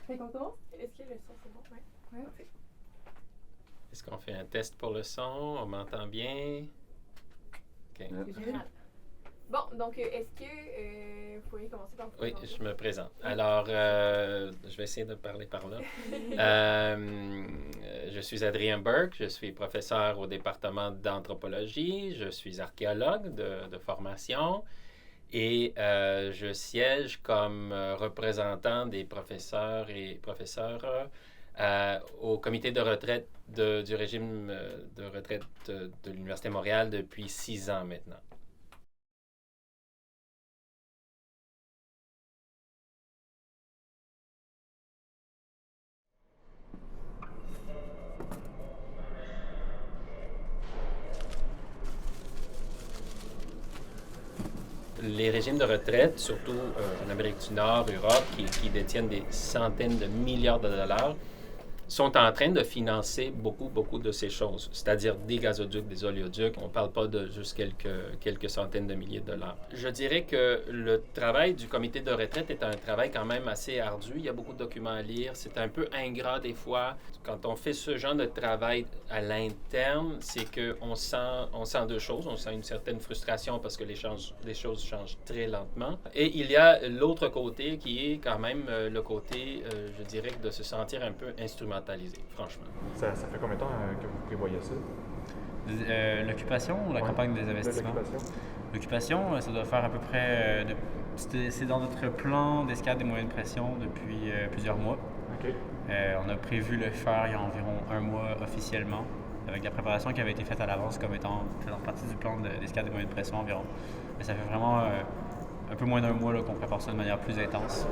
Fait qu'on commence? Est-ce que le son c'est bon? Ouais. Parfait. Est-ce qu'on fait un test pour le son? On m'entend bien? OK. Génial. Bon, donc est-ce que vous pourriez commencer par vous Oui, présenter? je me présente. Alors, je vais essayer de parler par là. Je suis Adrien Burke, je suis professeur au département d'anthropologie, je suis archéologue de formation et je siège comme représentant des professeurs et professeurs au comité de retraite du régime de retraite de l'Université de Montréal depuis 6 ans maintenant. Les régimes de retraite, surtout en Amérique du Nord, Europe, qui détiennent des centaines de milliards de dollars, sont en train de financer beaucoup de ces choses, c'est-à-dire des gazoducs, des oléoducs. On ne parle pas de juste quelques centaines de milliers de dollars. Je dirais que le travail du comité de retraite est un travail quand même assez ardu. Il y a beaucoup de documents à lire. C'est un peu ingrat des fois. Quand on fait ce genre de travail à l'interne, c'est qu'on sent deux choses. On sent une certaine frustration parce que les choses changent très lentement. Et il y a l'autre côté qui est quand même le côté, je dirais, de se sentir un peu instrumentalisé, franchement. Ça fait combien de temps que vous prévoyez ça? L'occupation ou la campagne des investissements? L'occupation, ça doit faire à peu près... c'est dans notre plan d'escalade des moyens de pression depuis plusieurs mois. OK. On a prévu le faire il y a environ un mois officiellement, avec la préparation qui avait été faite à l'avance comme étant faisant partie du plan d'escalade des moyens de pression environ. Mais ça fait vraiment un peu moins d'un mois là, qu'on prépare ça de manière plus intense.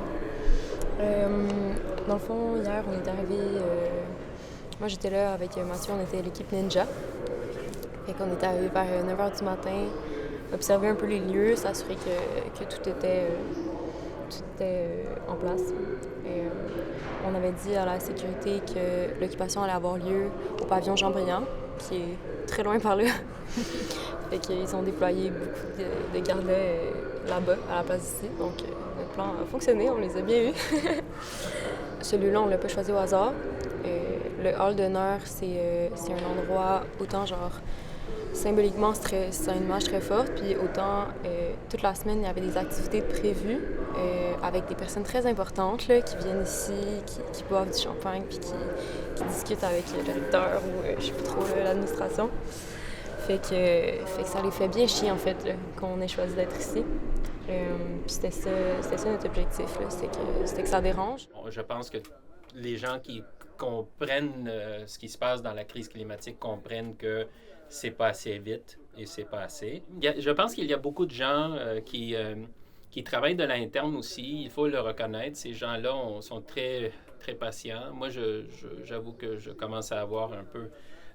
Dans le fond, hier, on est arrivé. Moi, j'étais là avec Mathieu, on était l'équipe Ninja. Fait qu'on est arrivé vers 9h du matin, observer un peu les lieux, s'assurer que tout était en place. Et, on avait dit à la sécurité que l'occupation allait avoir lieu au pavillon Jean-Briand, qui est très loin par là. Fait qu'ils ont déployé beaucoup de gardes là-bas, à la place d'ici. Donc, notre plan a fonctionné, on les a bien eus. Celui-là, on ne l'a pas choisi au hasard. Le hall d'honneur, c'est un endroit autant genre symboliquement, c'est une image très forte, puis autant toute la semaine, il y avait des activités prévues avec des personnes très importantes là, qui viennent ici, qui boivent du champagne, puis qui discutent avec le recteur ou je sais pas trop l'administration. Fait que ça les fait bien chier en fait là, qu'on ait choisi d'être ici. Puis c'était ça notre objectif, là, c'était que ça dérange. Je pense que les gens qui comprennent ce qui se passe dans la crise climatique comprennent que c'est pas assez vite et c'est pas assez. Je pense qu'il y a beaucoup de gens qui travaillent de l'interne aussi, il faut le reconnaître. Ces gens-là sont très, très patients. Moi, j'avoue que je commence à avoir un peu...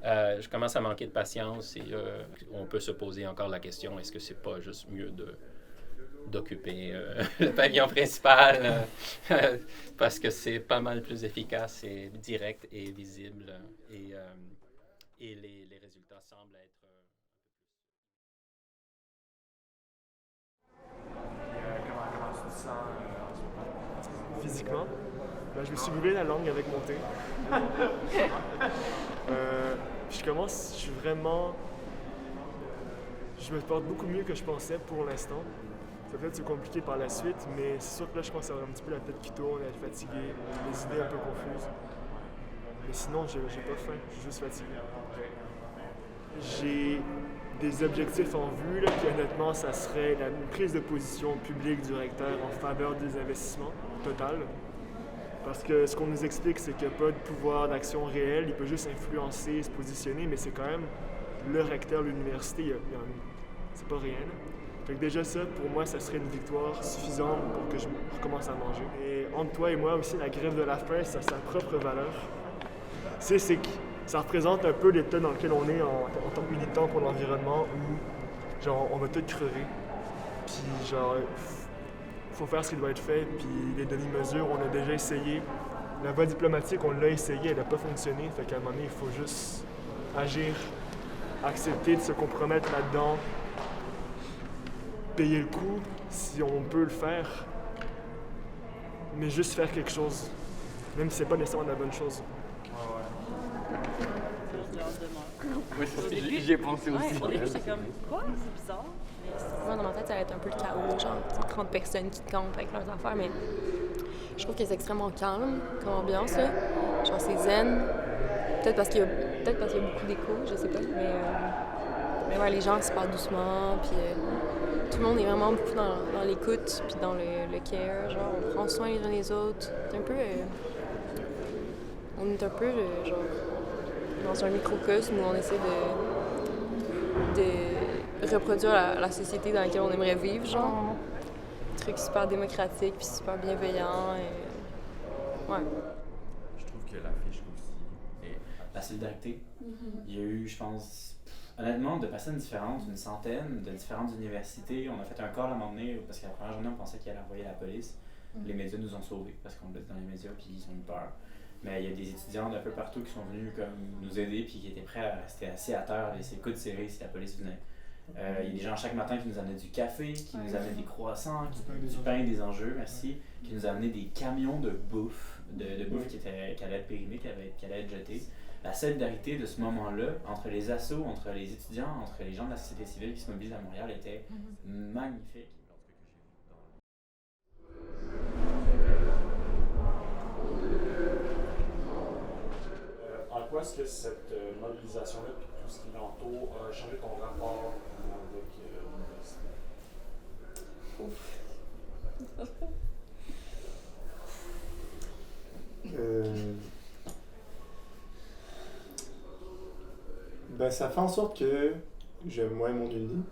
je commence à manquer de patience et on peut se poser encore la question, est-ce que c'est pas juste mieux d'occuper le pavillon principal parce que c'est pas mal plus efficace et direct et visible et les résultats semblent être... Comment tu te sens en ce moment? Physiquement, je me suis brûlé la langue avec mon thé. Je me porte beaucoup mieux que je pensais pour l'instant. Ça peut être compliqué par la suite, mais c'est sûr que là, je commence à avoir un petit peu la tête qui tourne, à être fatigué, les idées un peu confuses. Mais sinon, j'ai pas faim, je suis juste fatigué. J'ai des objectifs en vue, là, puis honnêtement, ça serait une prise de position publique du recteur en faveur des investissements total. Parce que ce qu'on nous explique, c'est qu'il n'y a pas de pouvoir d'action réel, il peut juste influencer, se positionner, mais c'est quand même le recteur de l'université, c'est pas rien. Fait que déjà ça, pour moi, ça serait une victoire suffisante pour que je recommence à manger. Et entre toi et moi aussi, la grève de la faim, ça a sa propre valeur. C'est que ça représente un peu l'état dans lequel on est en tant que militant pour l'environnement, où genre on va tout crever. Puis genre, faut faire ce qui doit être fait, puis les demi-mesures, on a déjà essayé. La voie diplomatique, on l'a essayé, elle n'a pas fonctionné. Fait qu'à un moment donné, il faut juste agir, accepter de se compromettre là-dedans, payer le coup si on peut le faire, mais juste faire quelque chose. même si c'est pas nécessairement la bonne chose. Oui, J'y ai pensé aussi. Au début, j'étais comme, quoi? C'est bizarre. Moi, dans ma tête, ça va être un peu le chaos, genre 30 personnes qui campent avec leurs affaires, mais je trouve que c'est extrêmement calme comme ambiance, là. Genre, c'est zen. Peut-être parce qu'il y a beaucoup d'écho, je sais pas, mais ouais, les gens se parlent doucement, puis tout le monde est vraiment beaucoup dans l'écoute, puis dans le care, genre, on prend soin les uns des autres. C'est un peu... on est un peu, genre, dans un microcosme où on essaie de reproduire la société dans laquelle on aimerait vivre, genre. Un truc super démocratique, puis super bienveillant, et... ouais. Je trouve que l'affiche aussi est la solidarité. Il y a eu, je pense, honnêtement, de personnes différentes, une centaine de différentes universités. On a fait un call à un moment donné, parce que la première journée, on pensait qu'il allait envoyer la police. Les médias nous ont sauvés, parce qu'on l'a dit dans les médias, puis ils ont eu peur. Mais il y a des étudiants d'un peu partout qui sont venus comme, nous aider, puis qui étaient prêts à rester assis à terre, laisser le coude serré si la police venait. Il y a des gens chaque matin qui nous amenaient du café, qui nous amenaient des croissants, du pain, des enjeux, merci, qui nous amenaient des camions de bouffe, de bouffe qui allait être périmée, qui allait être jetée. La solidarité de ce moment-là, entre les assos, entre les étudiants, entre les gens de la société civile qui se mobilisent à Montréal, était magnifique. En quoi est-ce que cette mobilisation-là et tout ce qui l'entoure a changé ton rapport avec l'université? Ben, ça fait en sorte que j'aime moins mon uni.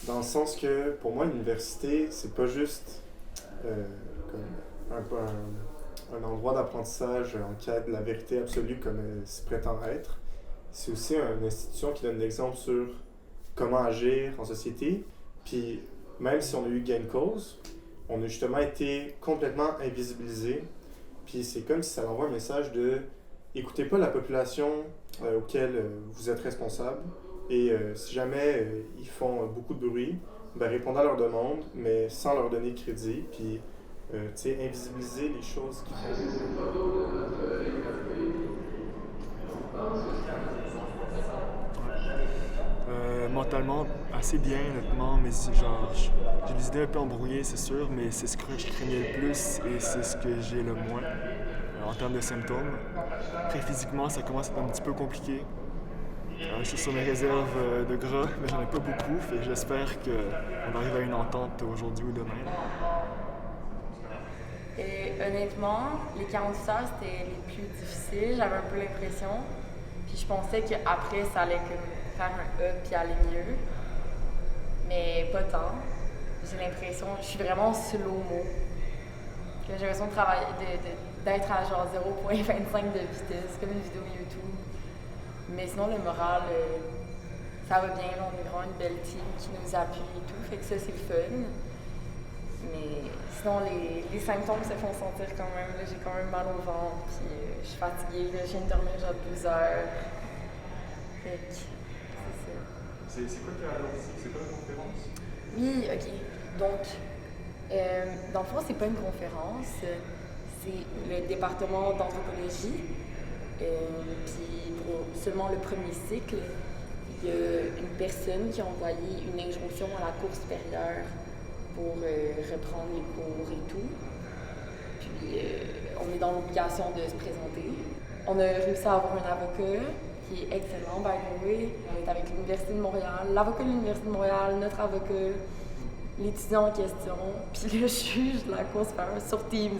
Dans le sens que pour moi, l'université, c'est pas juste comme un endroit d'apprentissage en quête de la vérité absolue comme elle se prétend être. C'est aussi une institution qui donne l'exemple sur comment agir en société. Puis même si on a eu gain de cause, on a justement été complètement invisibilisés. Puis c'est comme si ça envoie un message de écoutez pas la population auquel vous êtes responsable. Et si jamais ils font beaucoup de bruit, ben répondez à leurs demandes, mais sans leur donner crédit. Puis invisibiliser les choses qu'ils font. Mentalement, assez bien, honnêtement, mais genre, j'ai des idées un peu embrouillées, c'est sûr, mais c'est ce que je craignais le plus et c'est ce que j'ai le moins en termes de symptômes. Après, physiquement, ça commence à être un petit peu compliqué. Je suis sur mes réserves de gras, mais j'en ai pas beaucoup, fait que j'espère qu'on va arriver à une entente aujourd'hui ou demain. Et honnêtement, les 48 heures, c'était les plus difficiles, j'avais un peu l'impression. Puis je pensais qu'après, ça allait comme faire un up puis aller mieux. Mais pas tant. J'ai l'impression, je suis vraiment slow-mo. J'ai l'impression de travailler, d'être à genre 0.25 de vitesse, comme une vidéo YouTube. Mais sinon, le moral, ça va bien. On est vraiment une belle team qui nous appuie et tout. Fait que ça, c'est le fun. Mais sinon, les symptômes se font sentir quand même. Là, j'ai quand même mal au ventre, puis je suis fatiguée. Là, je viens de dormir genre 12 heures. Fait que c'est ça. C'est quoi qui a annoncé? C'est pas une conférence? Oui, ok. Donc, dans le fond, c'est pas une conférence. C'est le département d'anthropologie. Puis pour seulement le premier cycle, il y a une personne qui a envoyé une injonction à la Cour supérieure pour reprendre les cours et tout. Puis on est dans l'obligation de se présenter. On a réussi à avoir un avocat qui est excellent, by the way. On est avec l'Université de Montréal, l'avocat de l'Université de Montréal, notre avocat, l'étudiant en question, puis le juge de la Cour supérieure sur Teams.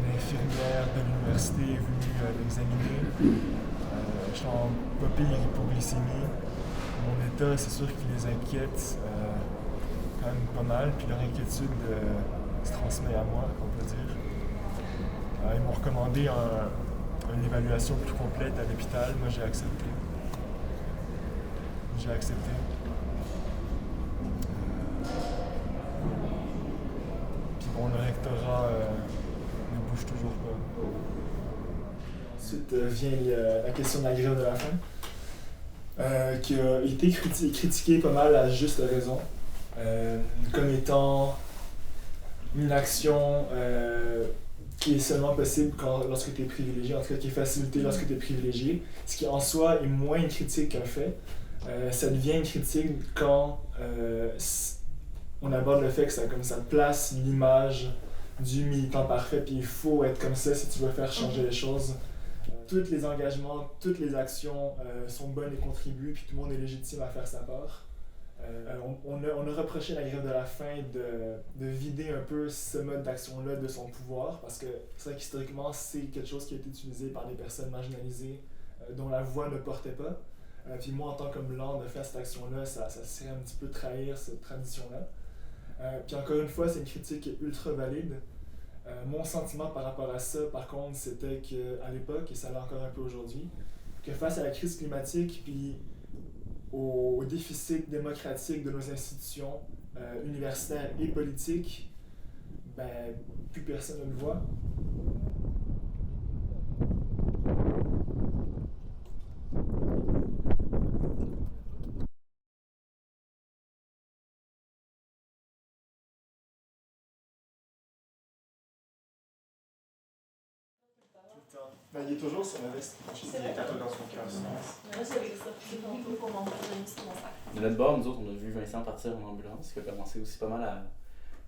L'infirmière de l'université est venue l'examiner. J'étais en pas pire hypoglycémie. Mon état, c'est sûr qu'il les inquiète quand même pas mal, puis leur inquiétude se transmet à moi, on peut dire. Ils m'ont recommandé une évaluation plus complète à l'hôpital. Moi, j'ai accepté. Bon, le rectorat ne bouge toujours pas. Ensuite vient la question de la grève de la faim, qui a été critiquée pas mal à juste raison, comme étant une action qui est seulement possible lorsque tu es privilégié, en tout cas qui est facilitée lorsque tu es privilégié, ce qui en soi est moins une critique qu'un fait. Ça devient une critique quand on aborde le fait que ça place l'image du militant parfait, puis il faut être comme ça si tu veux faire changer les choses. Tous les engagements, toutes les actions sont bonnes et contribuent, puis tout le monde est légitime à faire sa part. On a reproché la grève de la faim de vider un peu ce mode d'action-là de son pouvoir, parce que c'est vrai qu'historiquement, c'est quelque chose qui a été utilisé par des personnes marginalisées dont la voix ne portait pas. Puis moi, en tant que blanc, de faire cette action-là, ça serait un petit peu trahir cette tradition-là. Puis encore une fois, c'est une critique ultra valide. Mon sentiment par rapport à ça, par contre, c'était qu'à l'époque, et ça l'est encore un peu aujourd'hui, que face à la crise climatique, puis au déficit démocratique de nos institutions universitaires et politiques, ben, plus personne ne le voit. Ben, il est toujours sur la veste. Il est tatoué dans son cœur. De notre bord, nous autres, on a vu Vincent partir en ambulance, qui a commencé aussi pas mal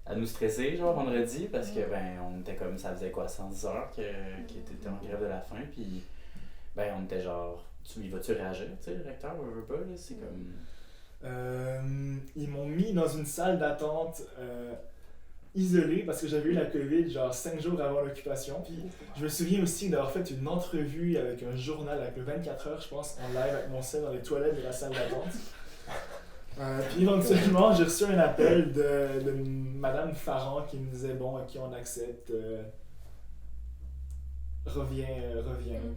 à nous stresser, genre vendredi, parce que ben on était comme, ça faisait quoi, 110 heures qu'il était en grève de la faim, puis ben on était genre, il va-tu réagir, tu sais, le recteur, veut pas, là, c'est comme... Ils m'ont mis dans une salle d'attente isolée parce que j'avais eu la COVID genre 5 jours avant l'occupation. Puis je me souviens aussi d'avoir fait une entrevue avec un journal, avec le 24 heures, je pense, en live avec mon sel dans les toilettes de la salle d'attente. Puis éventuellement, j'ai reçu un appel de Madame Farran qui me disait bon, ok, on accepte, reviens,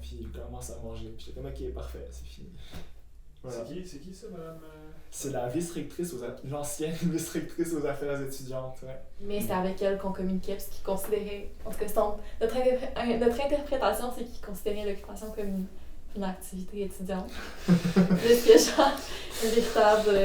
puis il commence à manger. Puis j'étais comme ok, parfait, c'est fini. Voilà. C'est qui ça, madame? C'est la vice-rectrice, l'ancienne vice-rectrice aux affaires étudiantes. Ouais. Mais c'est avec elle qu'on communiquait, parce qu'ils considéraient, en tout cas, notre interprétation, c'est qu'ils considéraient l'occupation comme une activité étudiante. Plus que genre, un véritable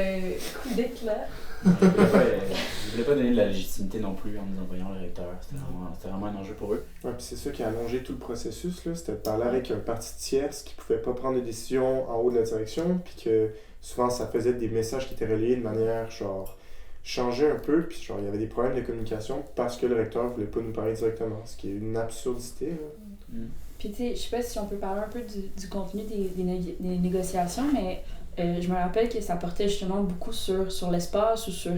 coup d'éclat. Je voulais pas donner de la légitimité non plus en nous envoyant le recteur. C'était vraiment un enjeu pour eux. Ouais, puis c'est ça qui a allongé tout le processus, là. C'était de parler avec un parti tierce qui pouvait pas prendre de décision en haut de la direction, puis que souvent ça faisait des messages qui étaient relayés de manière genre changée un peu, puis genre il y avait des problèmes de communication parce que le recteur voulait pas nous parler directement, ce qui est une absurdité, là. Puis tu sais, je sais pas si on peut parler un peu du contenu des négociations, mais je me rappelle que ça portait justement beaucoup sur l'espace ou sur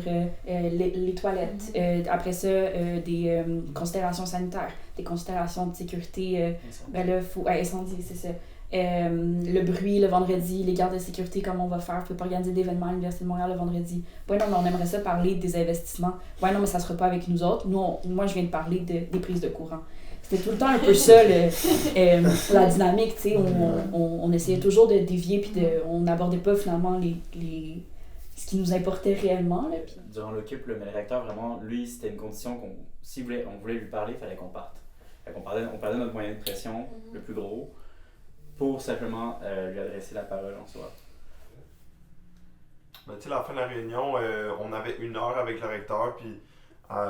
les toilettes. Après ça, des considérations sanitaires, des considérations de sécurité. Ben là, faut incendie, c'est ça. Le bruit le vendredi, les gardes de sécurité, comment on va faire, faut pas organiser d'événements à l'Université de Montréal le vendredi. Ouais, non, mais on aimerait ça parler des investissements. Ouais, non, mais ça sera pas avec nous autres. Moi, je viens de parler des prises de courant. C'était tout le temps un peu ça, la dynamique, tu sais. On essayait toujours de dévier, puis on n'abordait pas finalement ce qui nous importait réellement. Là, puis... Durant l'occupe, le recteur, vraiment, lui, c'était une condition qu'on, si on voulait lui parler, il fallait qu'on parte. On perdait notre moyen de pression, le plus gros, pour simplement lui adresser la parole en soi. Ben, tu sais, à la fin de la réunion, on avait 1 heure avec le recteur, puis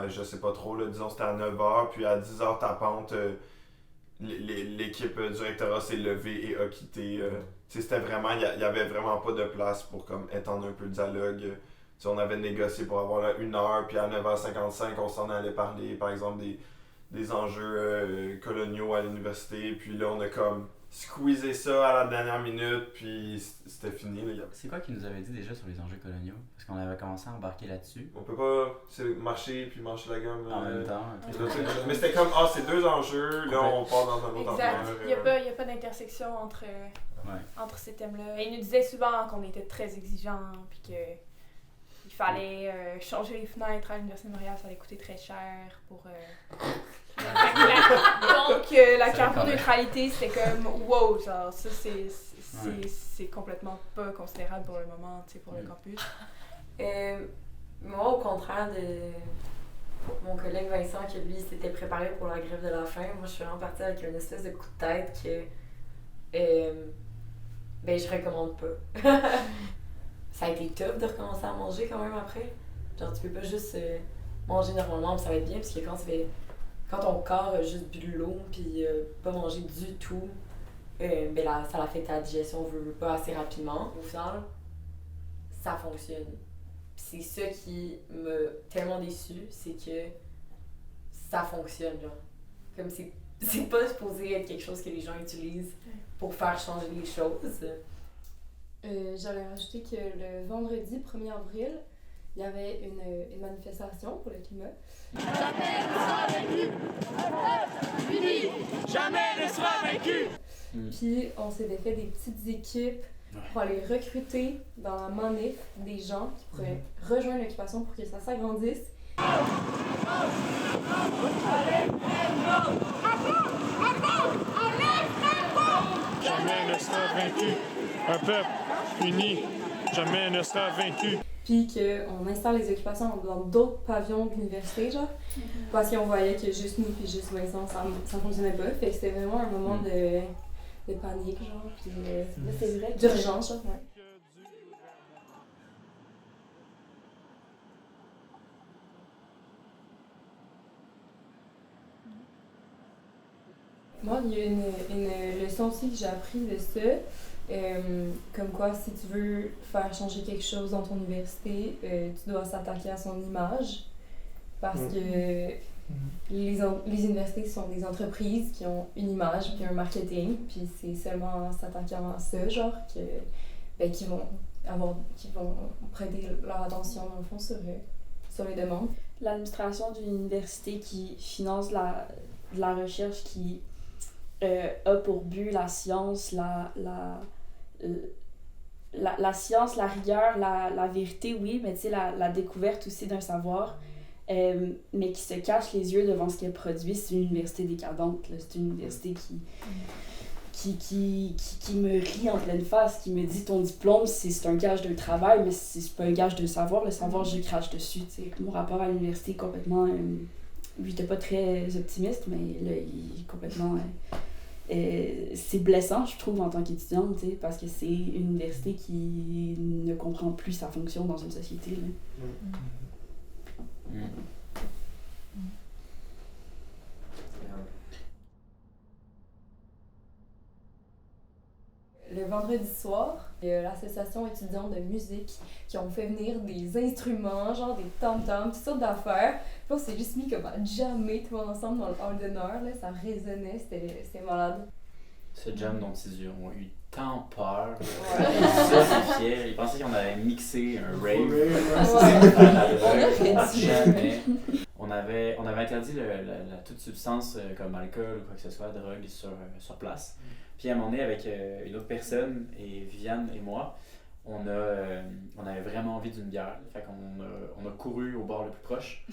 je sais pas trop, là, disons c'était à 9h, puis à 10h tapante, l'équipe du rectorat s'est levée et a quitté. C'était vraiment, il y avait vraiment pas de place pour comme étendre un peu le dialogue. On avait négocié pour avoir 1 heure, puis à 9h55, on s'en allait parler, par exemple, des enjeux coloniaux à l'université, puis là, on a comme squeezé ça à la dernière minute, puis c'était fini. Là. C'est quoi qu'il nous avait dit déjà sur les enjeux coloniaux? Parce qu'on avait commencé à embarquer là-dessus. On peut pas marcher puis marcher la gomme. En même temps. Mais c'était comme, c'est 2 enjeux, là on part dans un autre exact. enjeu. Il n'y a pas d'intersection entre ces thèmes-là. Et il nous disait souvent qu'on était très exigeants, puis qu'il fallait changer les fenêtres à l'Université de Montréal, ça allait coûter très cher pour... Donc la carboneutralité, c'était comme wow, genre ça c'est complètement pas considérable pour le moment, tu sais, pour le campus. Moi, au contraire mon collègue Vincent, que lui, s'était préparé pour la grève de la faim. Moi, je suis vraiment partie avec une espèce de coup de tête que je recommande pas. Ça a été top de recommencer à manger quand même après. Genre, tu peux pas juste manger normalement, puis ça va être bien, parce que quand ton corps a juste bu de l'eau, puis pas manger du tout, ça l'affecte ta digestion, veut pas assez rapidement. Au final, ça fonctionne. Puis c'est ça qui m'a tellement déçue, c'est que ça fonctionne, genre. Comme c'est pas supposé être quelque chose que les gens utilisent pour faire changer les choses. J'allais rajouter que le vendredi 1er avril, il y avait une manifestation pour le climat. Jamais ne sera vaincu! Fini! Jamais ne sera vaincu! Puis on s'était fait des petites équipes pour aller recruter dans la manif des gens qui pourraient rejoindre l'occupation pour que ça s'agrandisse. Jamais ne sera vaincu! Un peuple uni, jamais ne sera vaincu! Puis qu'on installe les occupations dans d'autres pavillons de l'université, genre. Parce qu'on voyait que juste nous puis juste Vincent, ça fonctionnait pas. Fait que c'était vraiment un moment de panique, genre. Puis c'est vrai d'urgence, genre. Ouais. Moi, il y a une leçon aussi que j'ai appris de ça. Comme quoi, si tu veux faire changer quelque chose dans ton université, tu dois s'attaquer à son image. Parce que les universités sont des entreprises qui ont une image puis un marketing. Puis c'est seulement en s'attaquant à ça, genre, qu'ils vont prêter leur attention, dans le fond, sur les demandes. L'administration d'une université qui finance la recherche qui a pour but la science, la science, la rigueur, la vérité, oui, mais tu sais, la découverte aussi d'un savoir, mais qui se cache les yeux devant ce qu'elle produit. C'est une université décadente, là. C'est une université qui me rit en pleine face, qui me dit ton diplôme, c'est un gage de travail, mais c'est pas un gage de savoir. Le savoir, je crache dessus, tu sais. Mon rapport à l'université est complètement... j'étais pas très optimiste, mais là, il est complètement... c'est blessant, je trouve, en tant qu'étudiante, tu sais, parce que c'est une université qui ne comprend plus sa fonction dans une société, là. Le vendredi soir, il y a l'association étudiante de musique qui ont fait venir des instruments, genre des tam-tams, toutes sortes d'affaires. Puis on s'est juste mis comme à jammer tout le monde ensemble dans le hall d'honneur, là, ça résonnait, c'était malade. Ce jam dont ils ont eu tant peur, ça c'est fier. Ils pensaient qu'on avait mixé un rave. Jamais. On avait interdit toute substance comme alcool ou quoi que ce soit, drogue sur place. Puis à un moment donné, avec une autre personne, et Viviane et moi, on avait vraiment envie d'une bière. Fait qu'on a couru au bar le plus proche.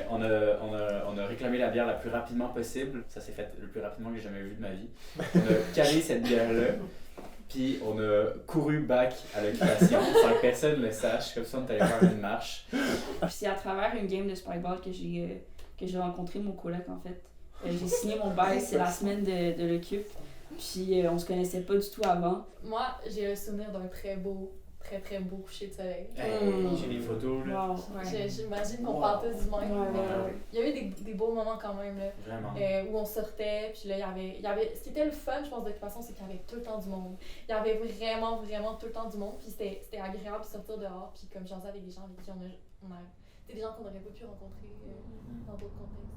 On a réclamé la bière la plus rapidement possible. Ça s'est fait le plus rapidement que j'ai jamais vu de ma vie. On a calé cette bière-là. Puis on a couru back à l'occupation sans que personne ne le sache. Comme ça, on est allé faire une marche. Puis c'est à travers une game de Spikeball que j'ai rencontré mon coloc, en fait. J'ai signé mon bail, c'est la semaine de l'Occup. Puis on se connaissait pas du tout avant. Moi, j'ai le souvenir d'un très beau coucher de soleil. J'ai des photos, là. Wow, ouais. J'imagine qu'on partait du même. Il y a eu des beaux moments quand même, là. Vraiment. Où on sortait, puis là, il y avait... Ce qui était le fun, je pense, d'occupation, c'est qu'il y avait tout le temps du monde. Il y avait vraiment tout le temps du monde, puis c'était agréable de sortir dehors, puis comme j'en sais avec des gens avec qui on a des gens qu'on n'aurait pas pu rencontrer dans d'autres contextes.